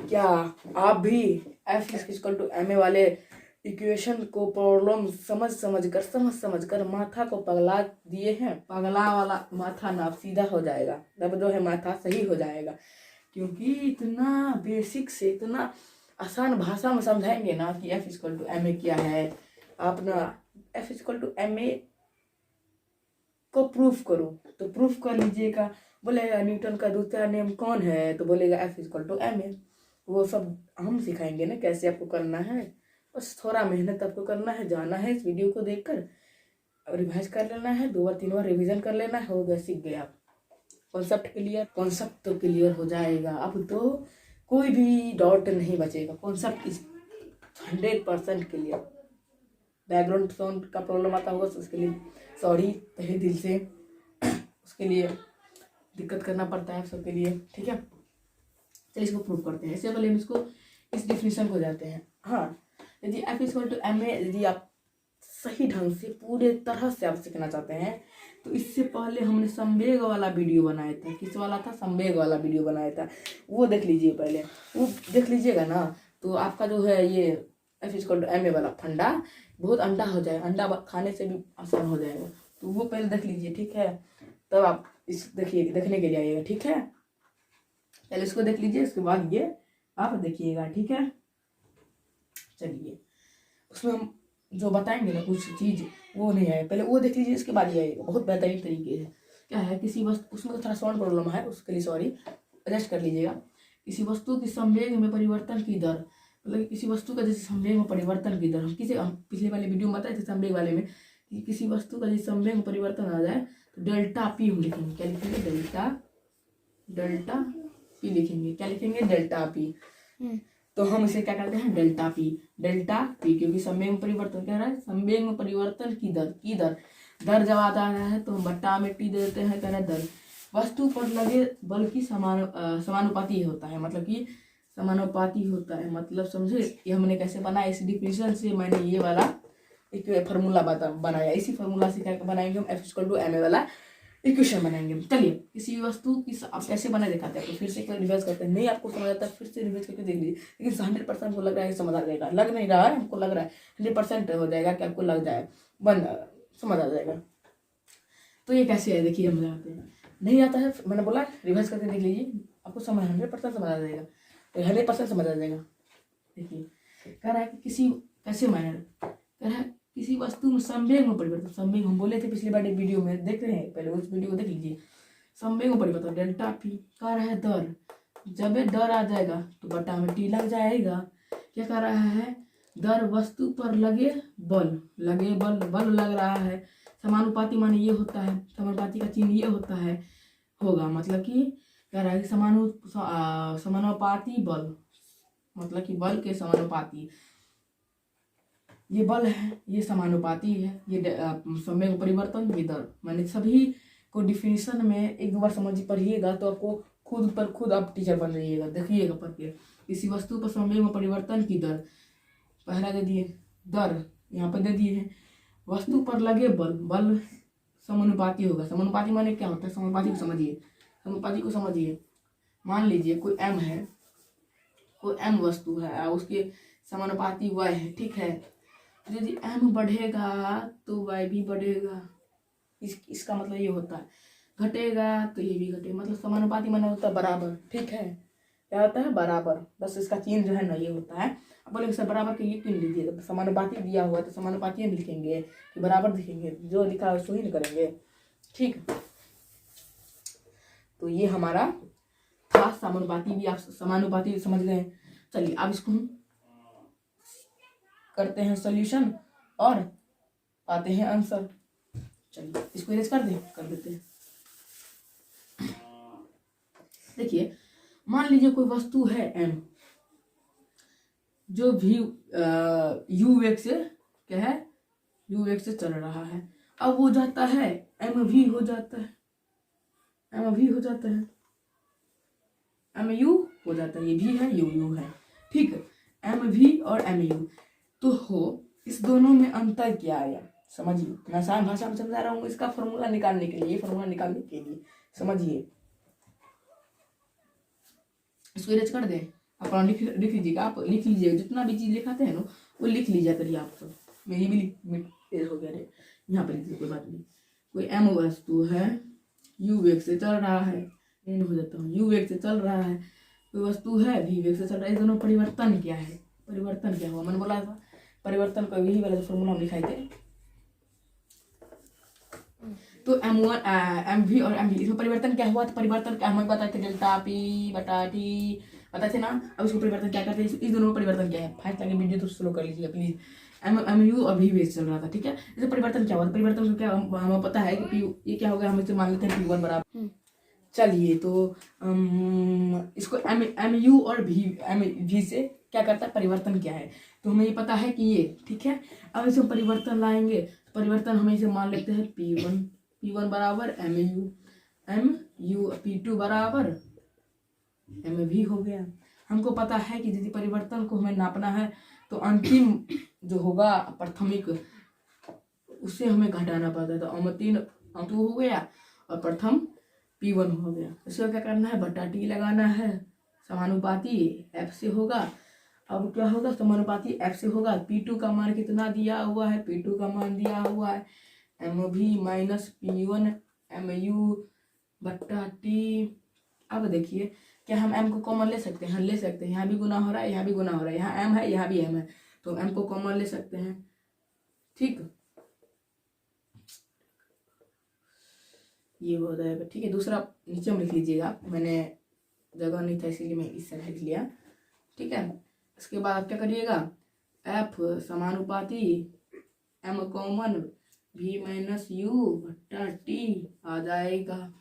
क्या आप भी F equal to M A वाले इक्वेशन को प्रॉब्लम समझ कर माथा को पगला दिए हैं? पगला वाला माथा ना सीधा हो जाएगा, तब जो है माथा सही हो जाएगा, क्योंकि इतना बेसिक से इतना आसान भाषा में समझाएंगे ना कि F equal to M A क्या है। आप ना F equal to M A को प्रूफ करो, तो प्रूफ कर लीजिएगा। बोलेगा न्यूटन का दूसरा नियम कौन है, तो बोलेगा F equal to M A. वो सब हम सिखाएंगे ना कैसे आपको करना है। बस थोड़ा मेहनत आपको करना है, जाना है इस वीडियो को देखकर, रिवाइज कर लेना है, 2 बार 3 बार रिवीजन कर लेना है, हो गया, सीख गए आप। कॉन्सेप्ट क्लियर, कॉन्सेप्ट तो क्लियर हो जाएगा, अब तो कोई भी डाउट नहीं बचेगा। Concept is 100% clear. Background sound का प्रॉब्लम आता होगा तो उसके लिए सॉरी तहे दिल से, उसके लिए दिक्कत करना पड़ता है सबके लिए, ठीक है। चलिए इसको प्रूव करते हैं। इससे पहले हम इसको इस डिफिनेशन को जाते हैं। हाँ, यदि F equal to M A यदि आप सही ढंग से पूरे तरह से आप सीखना चाहते हैं तो इससे पहले हमने संवेग वाला वीडियो बनाया था। किस वाला था? संवेग वाला वीडियो बनाया था, वो देख लीजिए पहले। वो देख लीजिएगा ना तो आपका जो है ये F equal to M A वाला फंडा बहुत अंडा हो जाएगा, अंडा खाने से भी आसान हो जाएगा। तो वो पहले देख लीजिए, ठीक है, तब आप इस देखने के लिए आइएगा, ठीक है। पहले इसको देख लीजिए, उसके बाद ये आप देखिएगा, ठीक है। चलिए उसमें हम जो बताएंगे ना कुछ चीज वो नहीं आए, पहले वो देख लीजिए, इसके बाद ये आएगा बहुत बेहतरीन तरीके से। क्या है, किसी वस्तु, उसमें थोड़ा साउंड प्रॉब्लम है, उसके लिए सॉरी, एडजस्ट कर लीजिएगा। किसी वस्तु की संवेग में परिवर्तन की दर, मतलब किसी वस्तु का जैसे संवेग में परिवर्तन की दर, हम पिछले वाले वीडियो में बताए थे संवेग वाले में कि किसी वस्तु का जैसे संवेग में परिवर्तन आ जाए तो डेल्टा पी हम लिखेंगे। क्या लिखेंगे? डेल्टा पी लिखेंगे। क्या लिखेंगे? Delta P. तो हम इसे क्या करते हैं? डेल्टा पी, क्योंकि संवेग में परिवर्तन कह रहा है, संवेग में परिवर्तन की दर जब आता है तो हम बट्टा में टी दे देते हैं, कह रहा है दर। वस्तु पर लगे बल की समानुपाती होता है, मतलब कि समानुपाती होता है, मतलब समझे। ये हमने कैसे बनाया, इस डिफिनेशन से मैंने ये वाला एक फार्मूला बनाया। इसी फार्मूला से क्या बनाएंगे हम? F equal to M A वाला इक्वेशन बनाएंगे। चलिए किसी भी वस्तु की आप कैसे बना दिखाते हैं, तो फिर से एक बार रिवाइज करते हैं। नहीं आपको समझ आता है फिर से रिवाइज करके देख लीजिए, लेकिन 100% को लग रहा है समझ आ जाएगा, लग नहीं रहा है हमको, लग रहा है 100% हो जाएगा कि आपको लग जाए, समझ आ जाएगा। तो ये कैसे है देखिए, हम बताते हैं। नहीं आता है, मैंने बोला रिवाइज करके देख लीजिए, आपको समझ 100% समझ आ जाएगा, तो 100% समझ आ जाएगा। देखिए कह रहा है कि किसी कैसे मैनर, कह रहा है किसी वस्तु में संवेग में परिवर्तन, संवेग हम बोले थे पिछले बार वीडियो में, देख रहे हैं पहले उस वीडियो को देख लीजिए। संवेग में परिवर्तन डेल्टा पी, कह रहा है दर, जब ये दर आ जाएगा तो बटा में टी लग जाएगा। क्या कर रहा है? दर वस्तु पर लगे बल लग रहा है, समानुपाती माने ये होता है, समानुपाती का चिन्ह ये होता है, होगा, मतलब कि कह रहा है कि समानुपाती बल, मतलब कि बल के समानुपाती ये बल है, ये समानुपाती है, ये संवेग परिवर्तन, ये दर। मैंने सभी को डिफिनीशन में 1-2 बार समझ पढ़िएगा तो आपको खुद आप टीचर बन जाइएगा। देखिएगा पढ़ के, किसी वस्तु पर संवेग में परिवर्तन की दर, पहला दे दिए दर, यहाँ पर दे दिए हैं वस्तु पर लगे बल समानुपाती होगा। समानुपाती माने क्या होता है? समानुपाती को समझिए। मान लीजिए कोई एम है, कोई एम वस्तु है, उसके समानुपाती y है, ठीक है। यदि m बढ़ेगा तो y भी बढ़ेगा, इसका मतलब ये होता है, घटेगा तो ये भी घटेगा, मतलब समानुपाती माने होता है बराबर, ठीक है। क्या होता है? बराबर, बस इसका चिन्ह जो है ना ये होता है। अब बोलेंगे सर बराबर के ये क्यों लीजिए, तो समानुपाती दिया हुआ है तो समानुपाती हम लिखेंगे कि बराबर लिखेंगे, जो लिखा है उसको ही करेंगे, ठीक। तो ये हमारा था समानुपाती, भी आप समानुपाती समझ गए। चलिए अब इसको हम करते हैं सॉल्यूशन और पाते हैं आंसर। चलिए इसको इरेज कर देते हैं। देखिए मान लीजिए कोई वस्तु है m, जो भी u वेग से क्या है, u वेग से चल रहा है। अब वो जाता है m v हो जाता है, m u हो जाता है, ये भी है u है, ठीक है। m v और m u, तो हो इस दोनों में अंतर क्या आया समझिए। मैं आसान भाषा में समझा रहा हूँ, इसका फॉर्मूला निकालने के लिए, समझिए। इसको इरेज कर दें, अपना लिख लीजिएगा, आप लिख लीजिएगा, जितना भी चीज़ लिखाते हैं ना वो लिख लीजिए करिए आप सब। मेरी भी तेज हो गया रे, यहाँ पर लिखिए, कोई बात नहीं। कोई एम वस्तु है, यू वेग से चल रहा है, नहीं हो जाता हूँ, यू वेग से चल रहा है, कोई वस्तु है वी वेग से चल रहा है, दोनों परिवर्तन क्या है, परिवर्तन क्या हुआ, मैंने बोला था परिवर्तन का यही वाला जो फॉर्मूला हम लिखाए थे। तो M1 MV और MV इसमें परिवर्तन क्या हुआ, तो परिवर्तन क्या हमें बताए थे, डेल्टा पी बटा टी बताए थे ना। अब इसको परिवर्तन क्या करते हैं, इस दोनों में परिवर्तन क्या है, फास्ट लगे वीडियो तो स्लो कर लीजिएगा प्लीज। MU और V वेग चल रहा था, ठीक है। इसमें परिवर्तन क्या हुआ, परिवर्तन क्या हमें पता है कि P ये क्या होगा, हम इसे मान लेते हैं P1 बराबर। चलिए तो इसको MU और V से क्या करता है, परिवर्तन क्या है, तो हमें ये पता है कि ये, ठीक है। अब इसमें परिवर्तन लाएंगे, परिवर्तन हमें इसे मान लेते हैं P1 बराबर MU, P2 बराबर MV हो गया। हमको पता है कि यदि परिवर्तन को हमें नापना है तो अंतिम जो होगा प्राथमिक उससे हमें घटाना पड़ता है, तो अम3 हो गया और प्रथम P1 हो गया। इसको क्या करना है, बटा टी लगाना है, समानुपाती F से होगा। अब क्या होगा, समानुपाती F से होगा, P2 का मान कितना दिया हुआ है, P2 का मान दिया हुआ है MV माइनस P1 MU बट्टा टी। अब देखिए क्या हम M को कॉमन ले सकते हैं, ले सकते हैं, यहाँ भी गुना हो रहा है, यहाँ भी गुना हो रहा है, यहाँ M है, यहाँ भी M है, तो M को कॉमन ले सकते हैं, ठीक, ये हो जाएगा, ठीक है। दूसरा नीचे में लिख लीजिएगा, मैंने जगह नहीं था इसीलिए मैं इस तरह लिख लिया, ठीक है। इसके बाद आप क्या करिएगा, F समानुपाती M common V minus U बट्टा टी आ जाएगा।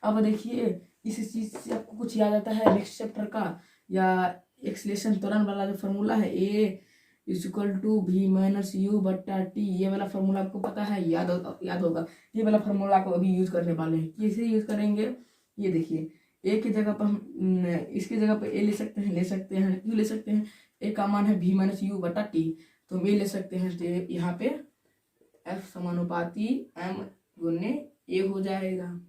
अब देखिए इस चीज से आपको कुछ याद आता है नेक्स्ट चैप्टर का, या एक्सलेशन त्वरण वाला जो फॉर्मूला है A equal to V minus U बट्टा टी, ये वाला फॉर्मूला आपको पता है, याद होगा। ये वाला फॉर्मूला को अभी यूज करने वाले हैं, कैसे यूज करेंगे, ये देखिए ए की जगह पर हम इसकी जगह पर ए ले सकते हैं, क्यों ले सकते हैं, ए का मान है V माइनस U बटा टी, तो हम ए ले सकते हैं, तो यहाँ पे F समानुपाती M गुने ए हो जाएगा।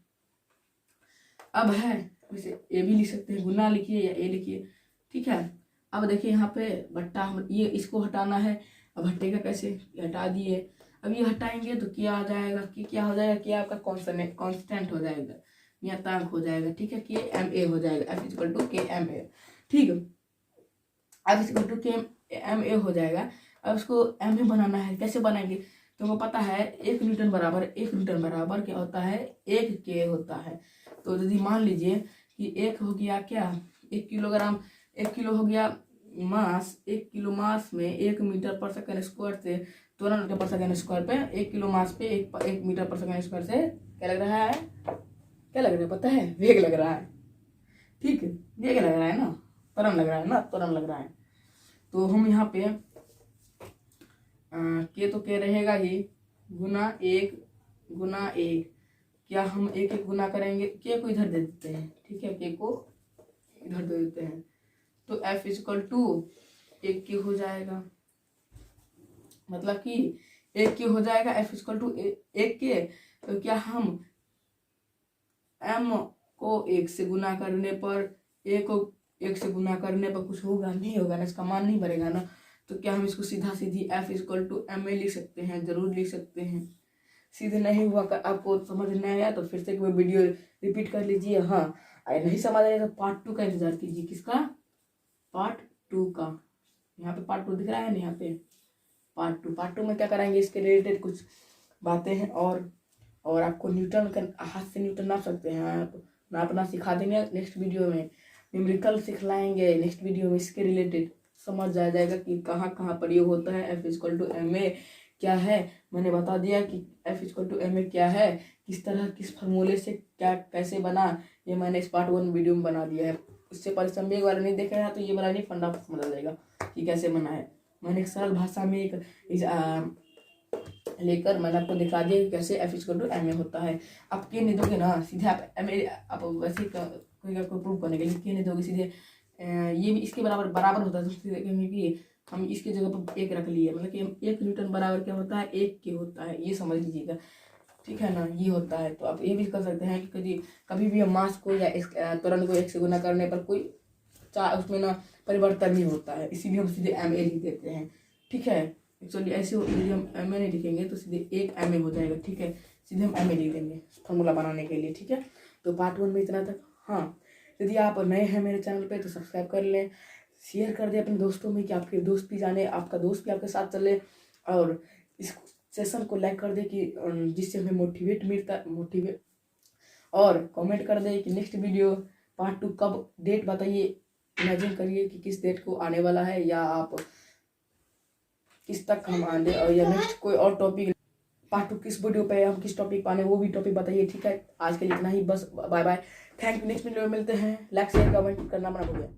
अब है वैसे ए भी लिख सकते हैं, गुना लिखिए या ए लिखिए, ठीक है। अब देखिए यहाँ पे बट्टा, ये इसको हटाना है, अब हटेगा कैसे, हटा दिए, अब ये हटाएंगे तो क्या आ जाएगा, कि क्या हो जाएगा, क्या आपका कांस्टेंट हो जाएगा, नियतांक हो जाएगा, ठीक है, KMA हो जाएगा, F इक्वल टू KMA, ठीक है, F इक्वल टू KMA हो जाएगा। अब इसको MA बनाना है, कैसे बनाएंगे, तो हमको पता है 1 न्यूटन बराबर क्या होता है, 1 K होता है। तो यदि मान लीजिए कि 1 हो गया क्या, 1 किलोग्राम, 1 किलो हो गया मास, 1 किलो मास में 1 मीटर पर सेकंड स्क्वायर से त्वरण पर सेकंड स्क्वायर पे 1 किलो मास पे 1 मीटर पर सेकंड स्क्वायर से क्या लग रहा है, क्या लग रहा है पता है, वेग लग रहा है, ठीक है, वेग लग रहा है ना, त्वरण लग रहा है ना, त्वरण लग रहा है। तो हम यहाँ पे के तो के रहेगा ही, गुना 1 क्या हम एक गुना करेंगे, के को इधर दे देते हैं, ठीक है, के को इधर दे देते हैं, तो F इक्वल टू 1 के हो जाएगा, मतलब कि 1 के हो जाएगा, F इक्वल टू 1 के। तो क्या हम M को 1 से गुना करने पर, A को 1 से गुना करने पर कुछ होगा, नहीं होगा ना, इसका मान नहीं बढ़ेगा ना, तो क्या हम इसको सीधा सीधी F इक्वल टू MA लिख सकते हैं, जरूर लिख सकते हैं। सीधे नहीं हुआ, आपको समझ नहीं आया तो फिर से एक बार वीडियो रिपीट कर लीजिए, हाँ नहीं समझ आया तो पार्ट 2 का इंतजार कीजिए, किसका, पार्ट 2 का, यहाँ पे पार्ट 2 दिख रहा है ना, यहाँ पे पार्ट 2 में क्या कराएंगे, इसके रिलेटेड कुछ बातें हैं, और आपको न्यूटन का हाथ से न्यूटन नाप सकते हैं आप, नापना सिखा देंगे नेक्स्ट वीडियो में, न्यूमेरिकल सिखलाएंगे नेक्स्ट वीडियो में, इसके रिलेटेड समझ आ जाएगा कि कहाँ कहाँ प्रयोग होता है। F इक्वल टू MA क्या है, मैंने बता दिया कि F इक्वल टू MA क्या है, किस तरह किस फार्मूले से क्या कैसे बना, ये मैंने इस पार्ट 1 वीडियो में बना दिया है। उससे परिसंवेग वाला नहीं देखा है तो ये वाला नहीं, फंडा समझ आ जाएगा कि कैसे बना है। मैंने एक सरल भाषा में एक लेकर मैंने आपको दिखा दिया कि कैसे F इक्वल टू MA होता है। आप के नहीं दोगे ना सीधे, आप MA आप वैसे कोई प्रूव करने के लिए के नहीं दोगे सीधे, ये भी इसके बराबर होता है, तो कहेंगे कि हम इसके जगह पर 1 रख लिए, मतलब कि 1 न्यूटन बराबर क्या होता है, 1 के होता है, ये समझ लीजिएगा, ठीक है ना, ये होता है। तो आप ये भी कर सकते हैं कि कभी भी हम मास को या इस त्वरण को 1 से गुना करने पर कोई उसमें ना परिवर्तन नहीं होता है, इसीलिए हम सीधे MA लिख देते हैं। ठीक है, एक्चुअली ऐसे यदि हम MA नहीं लिखेंगे तो सीधे 1 MA हो जाएगा। ठीक है, सीधे हम MA लिख देंगे फॉर्मूला बनाने के लिए। ठीक है, तो पार्ट 1 में इतना तक। हाँ, यदि आप नए हैं मेरे चैनल पे तो सब्सक्राइब कर लें, शेयर कर दें अपने दोस्तों में कि आपके दोस्त भी जाने, आपका दोस्त भी आपके साथ चले, और इस सेशन को लाइक कर दें कि जिससे हमें मोटिवेट और कमेंट कर दें कि नेक्स्ट वीडियो पार्ट 2 कब, डेट बताइए, इमेजिन करिए कि किस डेट को आने वाला है, या आप किस तक हम आने, और या नेक्स्ट कोई और टॉपिक पार्ट 2 किस वीडियो पे हम किस टॉपिक पाने, वो भी टॉपिक बताइए। ठीक है, आज के लिए इतना ही, बस bye bye, thank you. Next video में मिलते हैं। लाइक शेयर कमेंट करना मत भूलिए।